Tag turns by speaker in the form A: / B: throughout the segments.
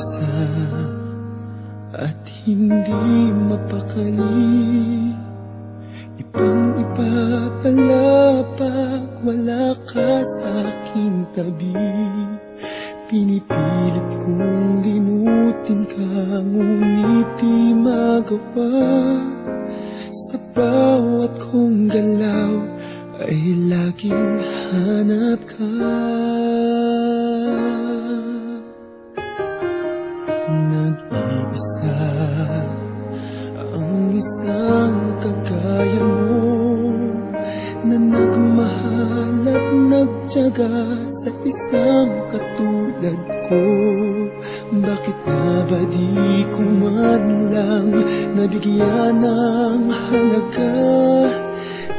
A: isa at hindi mapakali. Ibang-iba pala pag wala ka sa aking tabi. Pinipilit kong limutin ka, ngunit di magawa. Sa bawat kong galaw ay laging hanap ka. Nag-iisa ang isang kagaya mo, na nagmahal at nagtiyaga sa isang katulad ko. Bakit nga ba di ko man lang nabigyan ng halaga?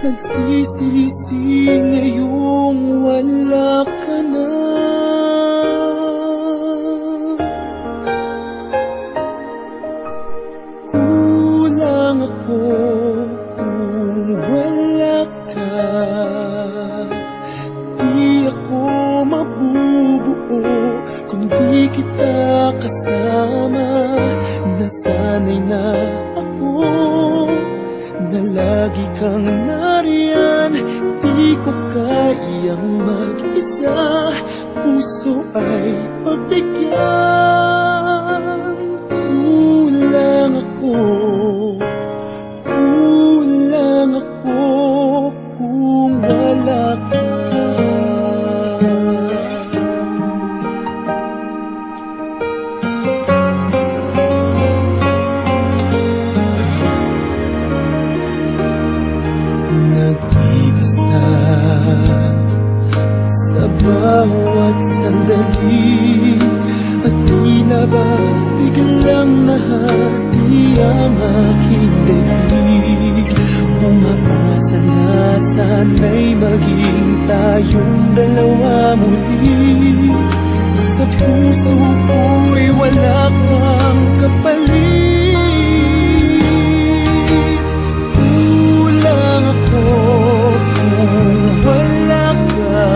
A: Nagsisisi ngayong wala ka na. Kulang ako kung wala ka. Di ako mabubuo kung di kita kasama. Nasanay na ako na lagi kang nariyan. Di ko kayang mag-isa, puso ay pagbigyan. Kulang ako kung wala ka. Nag-iisa sa bawat sandali, at tila ba biglang nahati ang aking daig. Umaasa na sana'y maging tayong dalawa muli. Sa puso ko'y wala kang kapalit. Kulang ako kung wala ka.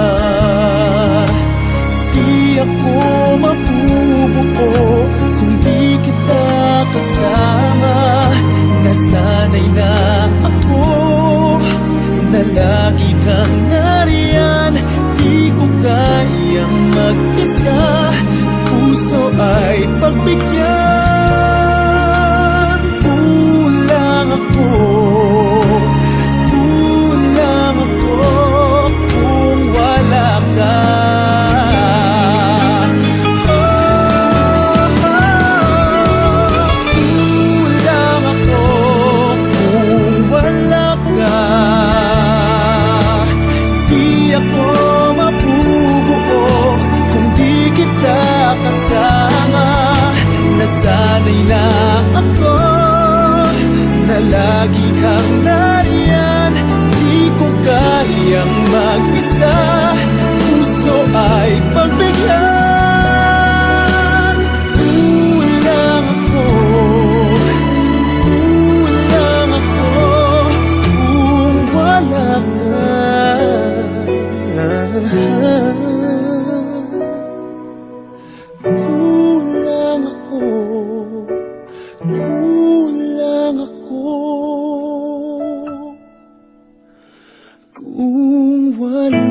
A: Di ako mabubuo kung di kita kasama. Nasanay na ako na lagi kang nariyan. Di ko kayang mag-isa, puso ay pagbigyan. Kulang ako kung wala ka. Nasanay na ako na lagi kang nariyan. Di ko kayang mag-isa, puso ay pagbigyan. Kulang ako kung wala ka. Kulang ako kung wala